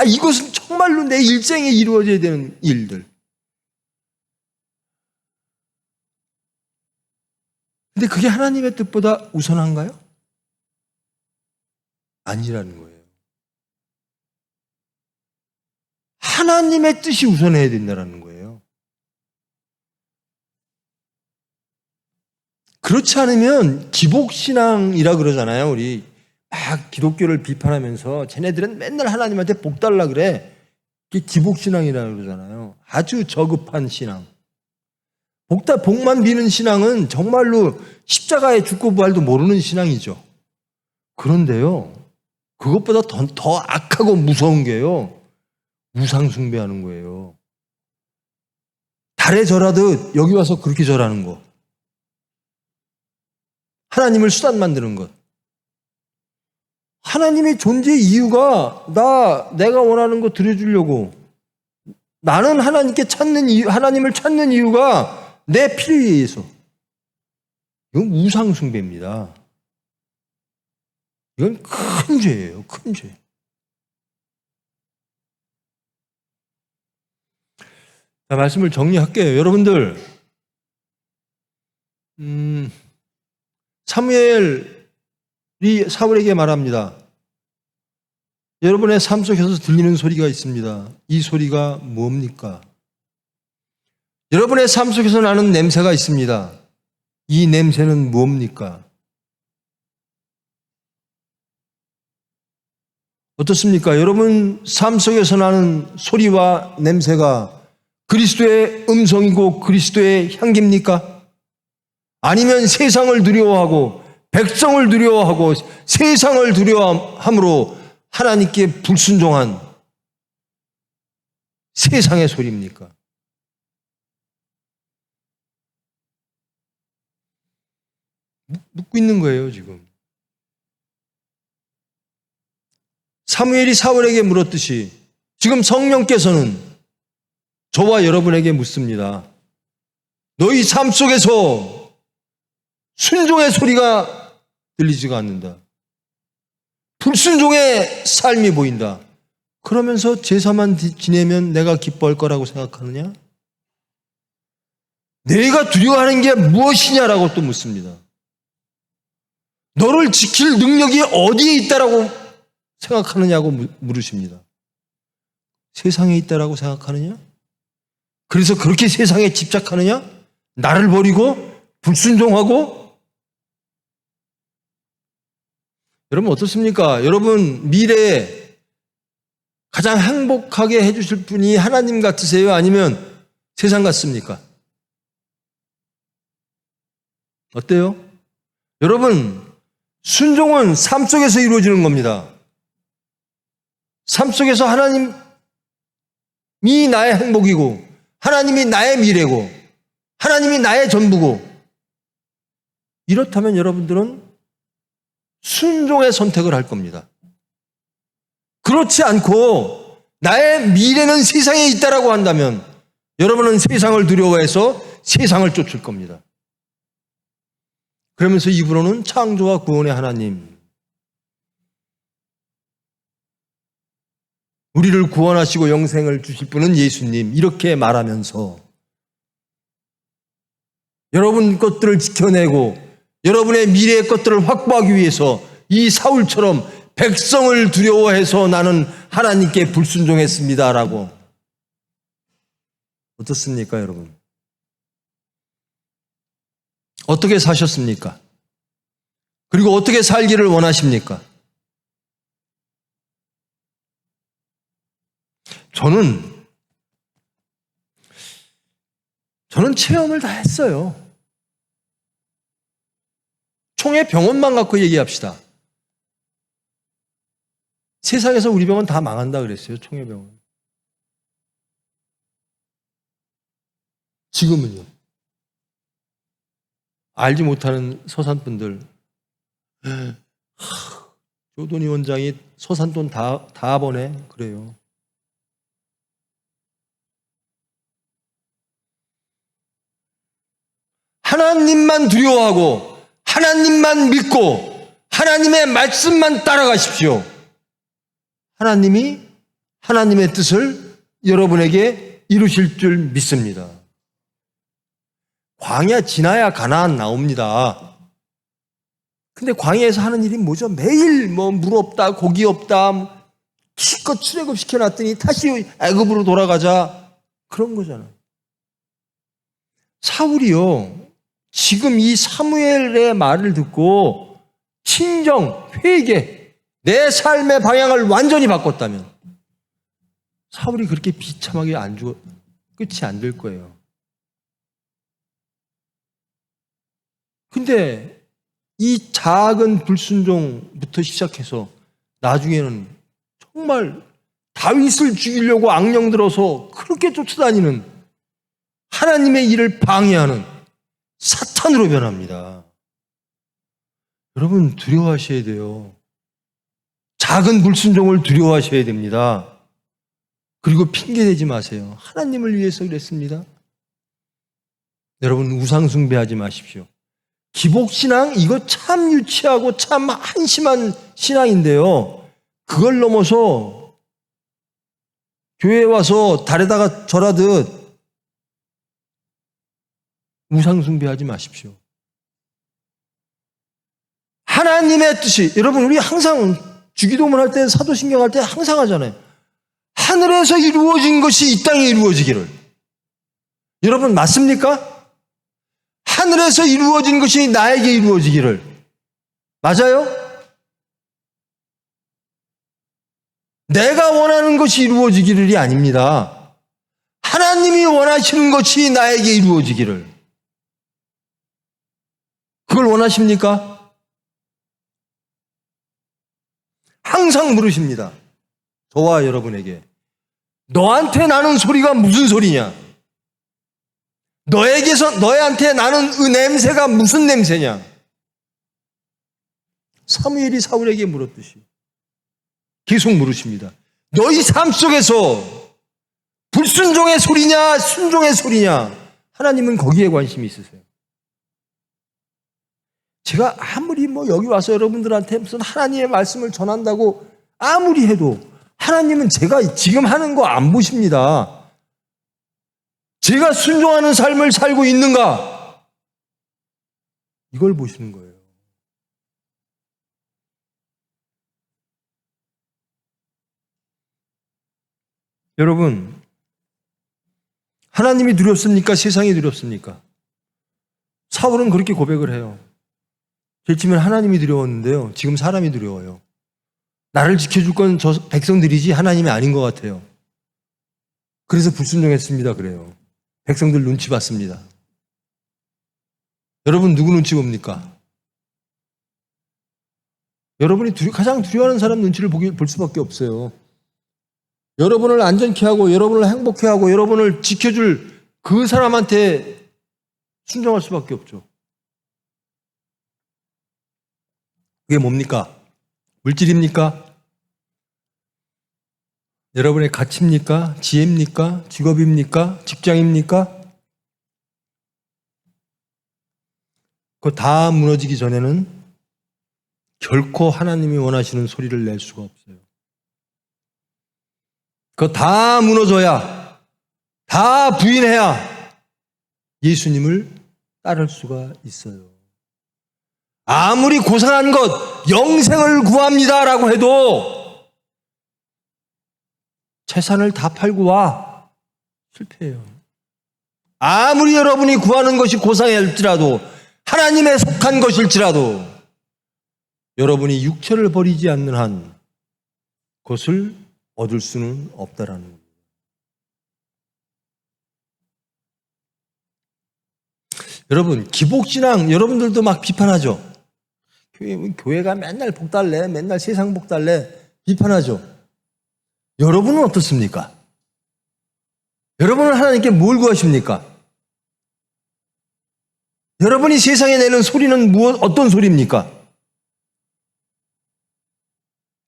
이것은 정말로 내 일생에 이루어져야 되는 일들. 근데 그게 하나님의 뜻보다 우선한가요? 아니라는 거예요. 하나님의 뜻이 우선해야 된다는 거예요. 그렇지 않으면 기복신앙이라 그러잖아요. 우리 막 기독교를 비판하면서 쟤네들은 맨날 하나님한테 복 달라 그래. 그게 기복신앙이라 그러잖아요. 아주 저급한 신앙. 복만 비는 신앙은 정말로 십자가에 죽고 부활도 모르는 신앙이죠. 그런데요, 그것보다 더 악하고 무서운 게요, 우상 숭배하는 거예요. 달에 절하듯 여기 와서 그렇게 절하는 거. 하나님을 수단 만드는 것. 하나님의 존재 이유가 내가 원하는 거 드려주려고, 나는 하나님을 찾는 이유가 내 필요에 의해서. 이건 우상 숭배입니다. 이건 큰 죄예요. 큰 죄. 자, 말씀을 정리할게요. 여러분들, 사무엘이 사울에게 말합니다. 여러분의 삶 속에서 들리는 소리가 있습니다. 이 소리가 뭡니까? 여러분의 삶 속에서 나는 냄새가 있습니다. 이 냄새는 뭡니까? 어떻습니까? 여러분 삶 속에서 나는 소리와 냄새가 그리스도의 음성이고 그리스도의 향기입니까? 아니면 세상을 두려워하고 백성을 두려워하고 세상을 두려워함으로 하나님께 불순종한 세상의 소리입니까? 묻고 있는 거예요, 지금. 사무엘이 사울에게 물었듯이 지금 성령께서는 저와 여러분에게 묻습니다. 너희 삶 속에서 순종의 소리가 들리지가 않는다. 불순종의 삶이 보인다. 그러면서 제사만 지내면 내가 기뻐할 거라고 생각하느냐? 내가 두려워하는 게 무엇이냐라고 또 묻습니다. 너를 지킬 능력이 어디에 있다라고 생각하느냐고 물으십니다. 세상에 있다라고 생각하느냐? 그래서 그렇게 세상에 집착하느냐? 나를 버리고 불순종하고? 여러분 어떻습니까? 여러분 미래에 가장 행복하게 해주실 분이 하나님 같으세요? 아니면 세상 같습니까? 어때요? 여러분 순종은 삶 속에서 이루어지는 겁니다. 삶 속에서 하나님이 나의 행복이고 하나님이 나의 미래고 하나님이 나의 전부고, 이렇다면 여러분들은 순종의 선택을 할 겁니다. 그렇지 않고 나의 미래는 세상에 있다라고 한다면 여러분은 세상을 두려워해서 세상을 쫓을 겁니다. 그러면서 입으로는 창조와 구원의 하나님, 우리를 구원하시고 영생을 주실 분은 예수님, 이렇게 말하면서 여러분 것들을 지켜내고 여러분의 미래의 것들을 확보하기 위해서 이 사울처럼 백성을 두려워해서 나는 하나님께 불순종했습니다라고. 어떻습니까, 여러분? 어떻게 사셨습니까? 그리고 어떻게 살기를 원하십니까? 저는 체험을 다 했어요. 총회 병원만 갖고 얘기합시다. 세상에서 우리 병원 다 망한다 그랬어요, 총회 병원. 지금은요. 알지 못하는 서산분들, 조돈 위원장이 서산돈 다 버네, 그래요. 하나님만 두려워하고 하나님만 믿고 하나님의 말씀만 따라가십시오. 하나님이 하나님의 뜻을 여러분에게 이루실 줄 믿습니다. 광야 지나야 가나안 나옵니다. 근데 광야에서 하는 일이 뭐죠? 매일 물 없다, 고기 없다, 기껏 출애굽 시켜놨더니 다시 애굽으로 돌아가자, 그런 거잖아요. 사울이요, 지금 이 사무엘의 말을 듣고 친정, 회개, 내 삶의 방향을 완전히 바꿨다면 사울이 그렇게 비참하게 안 죽어 끝이 안 될 거예요. 근데 이 작은 불순종부터 시작해서 나중에는 정말 다윗을 죽이려고 악령 들어서 그렇게 쫓아다니는 하나님의 일을 방해하는 사탄으로 변합니다. 여러분 두려워하셔야 돼요. 작은 불순종을 두려워하셔야 됩니다. 그리고 핑계대지 마세요. 하나님을 위해서 그랬습니다. 여러분 우상 숭배하지 마십시오. 기복신앙, 이거 참 유치하고 참 한심한 신앙인데요, 그걸 넘어서 교회에 와서 달에다가 절하듯 우상 숭배하지 마십시오. 하나님의 뜻이, 여러분 우리 항상 주기도문 할 때, 사도신경 할 때 항상 하잖아요. 하늘에서 이루어진 것이 이 땅에 이루어지기를. 여러분 맞습니까? 하늘에서 이루어진 것이 나에게 이루어지기를. 맞아요? 내가 원하는 것이 이루어지기를이 아닙니다. 하나님이 원하시는 것이 나에게 이루어지기를. 그걸 원하십니까? 항상 물으십니다. 저와 여러분에게. 너한테 나는 소리가 무슨 소리냐? 너한테 나는 냄새가 무슨 냄새냐? 사무엘이 사울에게 물었듯이 계속 물으십니다. 너희 삶 속에서 불순종의 소리냐, 순종의 소리냐? 하나님은 거기에 관심이 있으세요. 제가 아무리 여기 와서 여러분들한테 무슨 하나님의 말씀을 전한다고 아무리 해도 하나님은 제가 지금 하는 거 안 보십니다. 제가 순종하는 삶을 살고 있는가? 이걸 보시는 거예요. 여러분, 하나님이 두렵습니까? 세상이 두렵습니까? 사울은 그렇게 고백을 해요. 제일 처음엔 하나님이 두려웠는데요. 지금 사람이 두려워요. 나를 지켜줄 건 저 백성들이지 하나님이 아닌 것 같아요. 그래서 불순종했습니다. 그래요. 백성들 눈치 봤습니다. 여러분 누구 눈치 봅니까? 여러분이 가장 두려워하는 사람 눈치를 볼 수밖에 없어요. 여러분을 안전케 하고 여러분을 행복케 하고 여러분을 지켜줄 그 사람한테 순종할 수밖에 없죠. 그게 뭡니까? 물질입니까? 여러분의 가치입니까? 지혜입니까? 직업입니까? 직장입니까? 그거 다 무너지기 전에는 결코 하나님이 원하시는 소리를 낼 수가 없어요. 그거 다 무너져야, 다 부인해야 예수님을 따를 수가 있어요. 아무리 고상한 것, 영생을 구합니다라고 해도 재산을 다 팔고 와, 실패해요. 아무리 여러분이 구하는 것이 고상할지라도, 하나님에 속한 것일지라도 여러분이 육체를 버리지 않는 한 그것을 얻을 수는 없다라는 겁니다. 여러분, 기복신앙 여러분들도 막 비판하죠. 교회가 맨날 복달래, 맨날 세상 복달래 비판하죠. 여러분은 어떻습니까? 여러분은 하나님께 뭘 구하십니까? 여러분이 세상에 내는 소리는 어떤 소리입니까?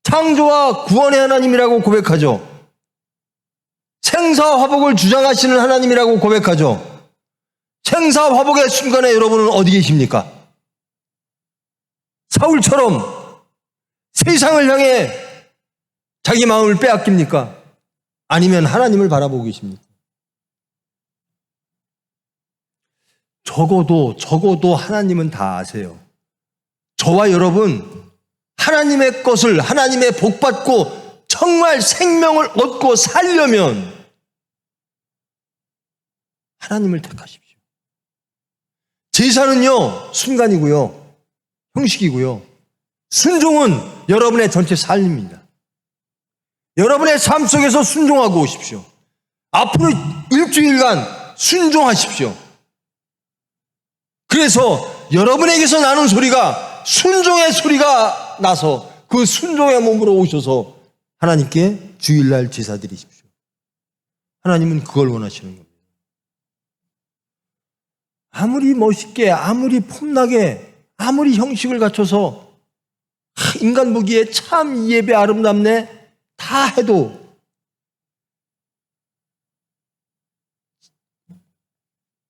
창조와 구원의 하나님이라고 고백하죠. 생사화복을 주장하시는 하나님이라고 고백하죠. 생사화복의 순간에 여러분은 어디 계십니까? 사울처럼 세상을 향해 자기 마음을 빼앗깁니까? 아니면 하나님을 바라보고 계십니까? 적어도 하나님은 다 아세요. 저와 여러분 하나님의 것을, 하나님의 복 받고 정말 생명을 얻고 살려면 하나님을 택하십시오. 제사는요, 순간이고요, 형식이고요. 순종은 여러분의 전체 삶입니다. 여러분의 삶 속에서 순종하고 오십시오. 앞으로 일주일간 순종하십시오. 그래서 여러분에게서 나는 소리가 순종의 소리가 나서 그 순종의 몸으로 오셔서 하나님께 주일날 제사 드리십시오. 하나님은 그걸 원하시는 겁니다. 아무리 멋있게, 아무리 폼나게, 아무리 형식을 갖춰서 인간 보기에 참 이 예배 아름답네 다 해도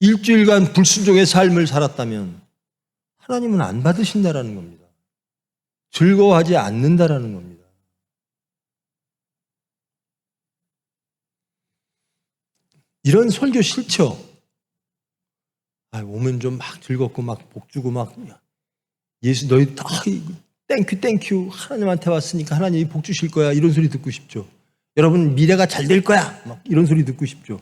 일주일간 불순종의 삶을 살았다면 하나님은 안 받으신다라는 겁니다. 즐거워하지 않는다라는 겁니다. 이런 설교 싫죠? 오면 좀 막 즐겁고 막 복 주고 막 예수 너희 다 땡큐 하나님한테 왔으니까 하나님이 복 주실 거야 이런 소리 듣고 싶죠. 여러분 미래가 잘 될 거야 막 이런 소리 듣고 싶죠.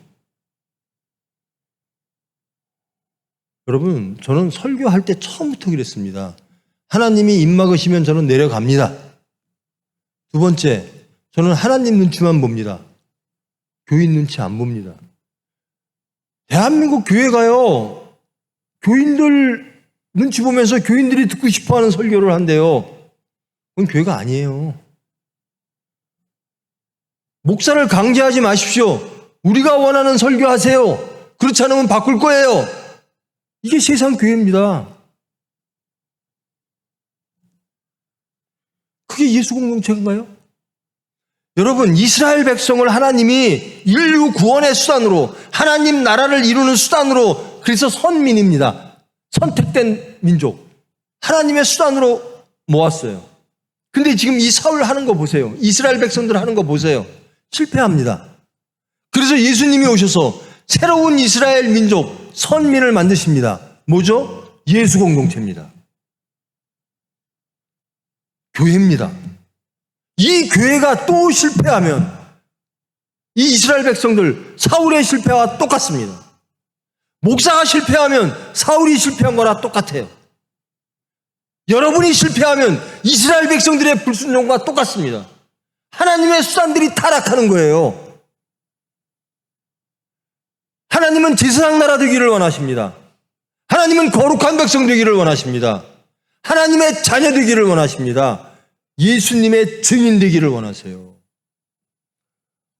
여러분 저는 설교할 때 처음부터 그랬습니다. 하나님이 입 막으시면 저는 내려갑니다. 두 번째, 저는 하나님 눈치만 봅니다. 교인 눈치 안 봅니다. 대한민국 교회가요, 교인들 눈치 보면서 교인들이 듣고 싶어하는 설교를 한대요. 그건 교회가 아니에요. 목사를 강제하지 마십시오. 우리가 원하는 설교하세요. 그렇지 않으면 바꿀 거예요. 이게 세상 교회입니다. 그게 예수 공동체인가요? 여러분, 이스라엘 백성을 하나님이 인류 구원의 수단으로, 하나님 나라를 이루는 수단으로, 그래서 선민입니다. 선택된 민족. 하나님의 수단으로 모았어요. 근데 지금 이 사울 하는 거 보세요. 이스라엘 백성들 하는 거 보세요. 실패합니다. 그래서 예수님이 오셔서 새로운 이스라엘 민족, 선민을 만드십니다. 뭐죠? 예수 공동체입니다. 교회입니다. 이 교회가 또 실패하면 이 이스라엘 백성들 사울의 실패와 똑같습니다. 목사가 실패하면 사울이 실패한 거랑 똑같아요. 여러분이 실패하면 이스라엘 백성들의 불순종과 똑같습니다. 하나님의 수단들이 타락하는 거예요. 하나님은 제사장 나라 되기를 원하십니다. 하나님은 거룩한 백성 되기를 원하십니다. 하나님의 자녀 되기를 원하십니다. 예수님의 증인 되기를 원하세요.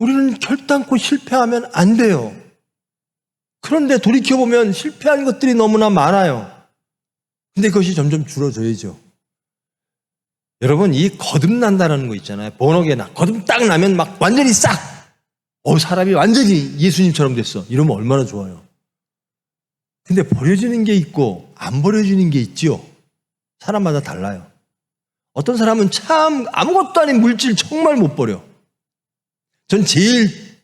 우리는 결단코 실패하면 안 돼요. 그런데 돌이켜보면 실패한 것들이 너무나 많아요. 근데 그것이 점점 줄어져야죠. 여러분, 이 거듭난다는 거 있잖아요. 번역에나 거듭 딱 나면 막 완전히 싹 사람이 완전히 예수님처럼 됐어. 이러면 얼마나 좋아요. 근데 버려지는 게 있고 안 버려지는 게 있지요. 사람마다 달라요. 어떤 사람은 참 아무것도 아닌 물질 정말 못 버려. 전 제일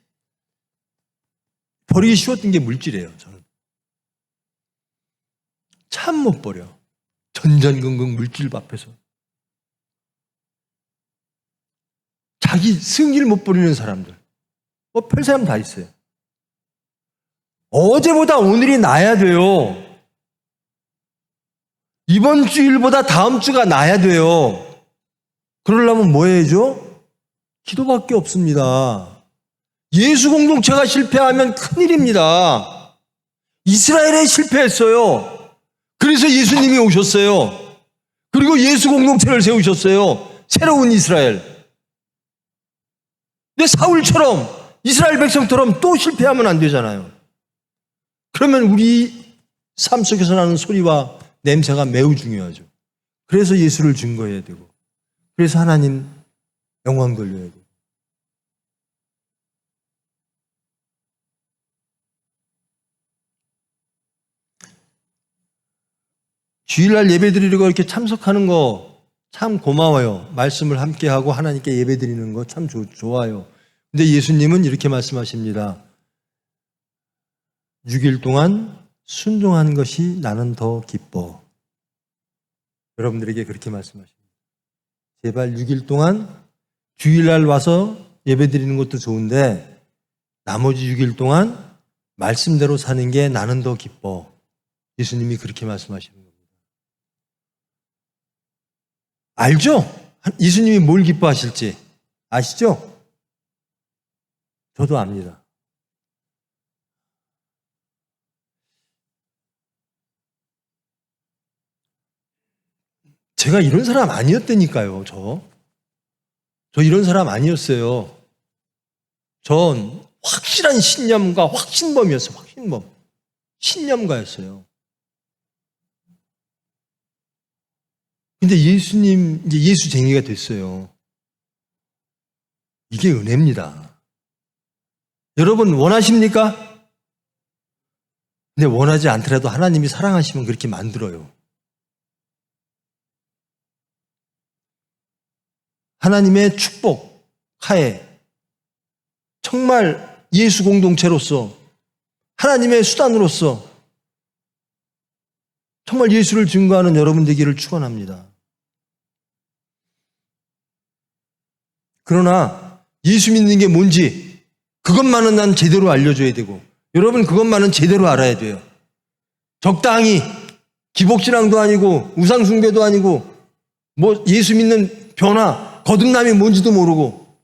버리기 쉬웠던 게 물질이에요. 저는 참 못 버려. 전전긍긍 물질 앞에서 자기 승기를 못 버리는 사람들, 별 사람 다 있어요. 어제보다 오늘이 나아야 돼요. 이번 주일보다 다음 주가 나아야 돼요. 그러려면 뭐 해야죠? 기도밖에 없습니다. 예수 공동체가 실패하면 큰일입니다. 이스라엘에 실패했어요. 그래서 예수님이 오셨어요. 그리고 예수 공동체를 세우셨어요. 새로운 이스라엘. 근데 사울처럼 이스라엘 백성처럼 또 실패하면 안 되잖아요. 그러면 우리 삶 속에서 나는 소리와 냄새가 매우 중요하죠. 그래서 예수를 증거해야 되고, 그래서 하나님 영광 돌려야 되고. 주일날 예배 드리려고 이렇게 참석하는 거 참 고마워요. 말씀을 함께하고 하나님께 예배 드리는 거 참 좋아요. 근데 예수님은 이렇게 말씀하십니다. 6일 동안 순종한 것이 나는 더 기뻐. 여러분들에게 그렇게 말씀하십니다. 제발 6일 동안 주일날 와서 예배 드리는 것도 좋은데 나머지 6일 동안 말씀대로 사는 게 나는 더 기뻐. 예수님이 그렇게 말씀하시는 겁니다. 알죠? 예수님이 뭘 기뻐하실지 아시죠? 저도 압니다. 제가 이런 사람 아니었다니까요. 저 이런 사람 아니었어요. 전 확실한 신념가 확신범이었어요. 확신범. 신념가였어요. 근데 예수님, 이제 예수쟁이가 됐어요. 이게 은혜입니다. 여러분 원하십니까? 근데 원하지 않더라도 하나님이 사랑하시면 그렇게 만들어요. 하나님의 축복 하에 정말 예수 공동체로서 하나님의 수단으로서 정말 예수를 증거하는 여러분 되기를 축원합니다. 그러나 예수 믿는 게 뭔지 그것만은 난 제대로 알려줘야 되고, 여러분 그것만은 제대로 알아야 돼요. 적당히 기복신앙도 아니고 우상숭배도 아니고 뭐 예수 믿는 변화 거듭남이 뭔지도 모르고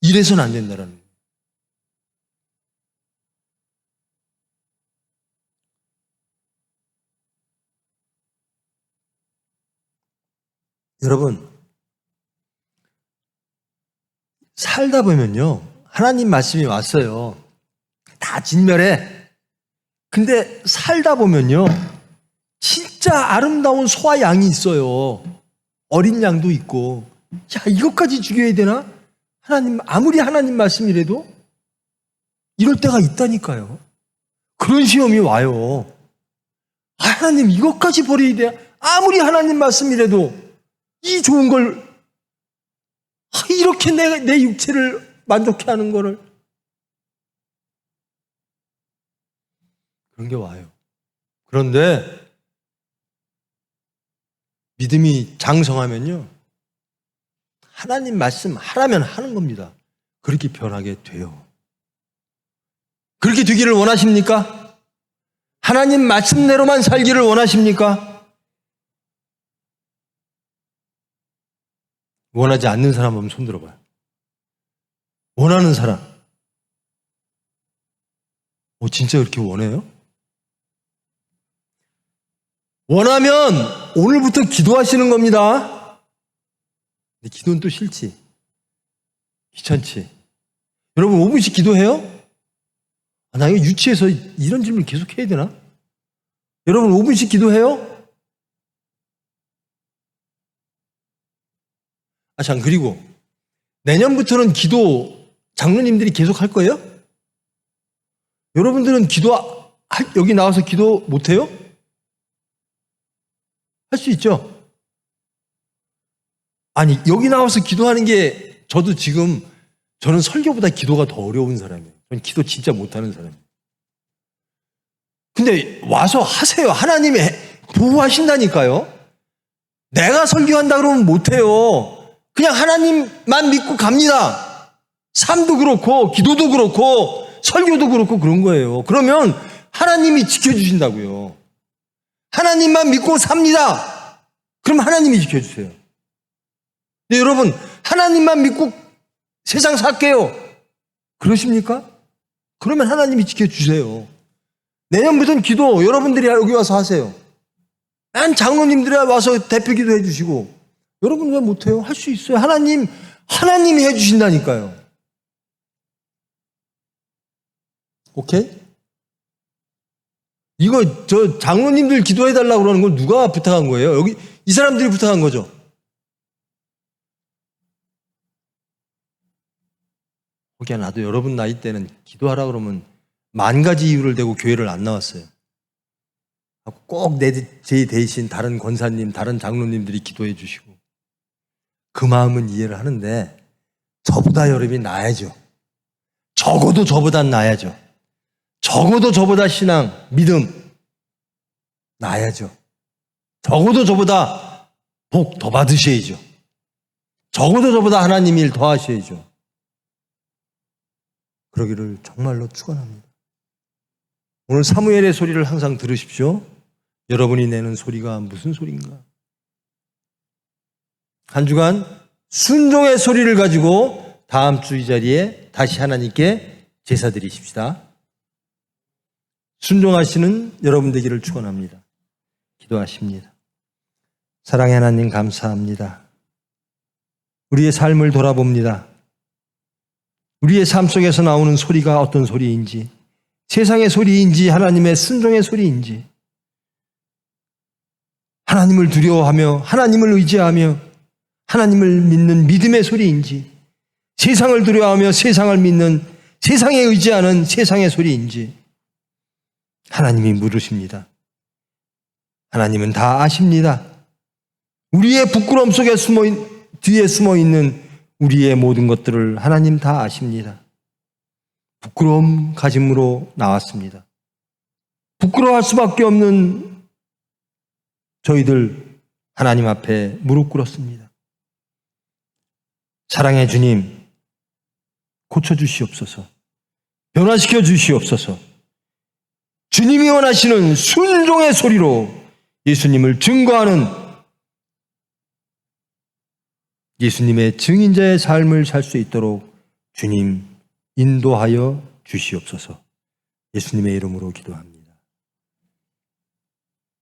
이래서는 안 된다라는 거예요. 여러분 살다 보면요, 하나님 말씀이 왔어요. 다 진멸해. 근데 살다 보면요, 진짜 아름다운 소와 양이 있어요. 어린 양도 있고. 야, 이것까지 죽여야 되나? 하나님, 아무리 하나님 말씀이라도 이럴 때가 있다니까요. 그런 시험이 와요. 하나님, 이것까지 버려야 돼? 아무리 하나님 말씀이라도 이 좋은 걸, 이렇게 내 육체를 만족해 하는 거를. 그런 게 와요. 그런데 믿음이 장성하면요, 하나님 말씀 하라면 하는 겁니다. 그렇게 변하게 돼요. 그렇게 되기를 원하십니까? 하나님 말씀대로만 살기를 원하십니까? 원하지 않는 사람 한번 손 들어봐요. 원하는 사람. 진짜 그렇게 원해요? 원하면 오늘부터 기도하시는 겁니다. 근데 기도는 또 싫지. 귀찮지. 여러분 5분씩 기도해요? 나 이거 유치해서 이런 질문 계속 해야 되나? 여러분 5분씩 기도해요? 참, 그리고 내년부터는 기도 장로님들이 계속 할 거예요? 여러분들은 여기 나와서 기도 못해요? 할 수 있죠? 아니, 여기 나와서 기도하는 게 저는 설교보다 기도가 더 어려운 사람이에요. 저는 기도 진짜 못하는 사람이에요. 근데 와서 하세요. 하나님이 보호하신다니까요. 내가 설교한다 그러면 못해요. 그냥 하나님만 믿고 갑니다. 삶도 그렇고 기도도 그렇고 설교도 그렇고 그런 거예요. 그러면 하나님이 지켜주신다고요. 하나님만 믿고 삽니다. 그럼 하나님이 지켜주세요. 근데 여러분 하나님만 믿고 세상 살게요. 그러십니까? 그러면 하나님이 지켜주세요. 내년부터는 기도 여러분들이 여기 와서 하세요. 난 장로님들이 와서 대표 기도해 주시고 여러분 왜 못해요? 할 수 있어요. 하나님이 해주신다니까요. 오케이? 이거 장로님들 기도해달라고 그러는 걸 누가 부탁한 거예요? 여기 이 사람들이 부탁한 거죠. 거기야 나도 여러분 나이 때는 기도하라 그러면 10,000가지 이유를 대고 교회를 안 나왔어요. 꼭 제 대신 다른 권사님, 다른 장로님들이 기도해 주시고 그 마음은 이해를 하는데 저보다 여러분이 나아야죠. 적어도 저보단 나아야죠. 적어도 저보다 신앙, 믿음 나아야죠. 적어도 저보다 복 더 받으셔야죠. 적어도 저보다 하나님 일 더 하셔야죠. 그러기를 정말로 축원합니다. 오늘 사무엘의 소리를 항상 들으십시오. 여러분이 내는 소리가 무슨 소리인가? 한 주간 순종의 소리를 가지고 다음 주 이 자리에 다시 하나님께 제사 드리십시다. 순종하시는 여러분 되기를 축원합니다. 기도하십니다. 사랑의 하나님 감사합니다. 우리의 삶을 돌아봅니다. 우리의 삶 속에서 나오는 소리가 어떤 소리인지, 세상의 소리인지 하나님의 순종의 소리인지, 하나님을 두려워하며 하나님을 의지하며 하나님을 믿는 믿음의 소리인지, 세상을 두려워하며 세상을 믿는 세상에 의지하는 세상의 소리인지 하나님이 물으십니다. 하나님은 다 아십니다. 우리의 부끄러움 속에 뒤에 숨어 있는 우리의 모든 것들을 하나님 다 아십니다. 부끄러움 가짐으로 나왔습니다. 부끄러워할 수밖에 없는 저희들 하나님 앞에 무릎 꿇었습니다. 사랑의 주님, 고쳐주시옵소서. 변화시켜 주시옵소서. 주님이 원하시는 순종의 소리로 예수님을 증거하는 예수님의 증인자의 삶을 살 수 있도록 주님 인도하여 주시옵소서. 예수님의 이름으로 기도합니다.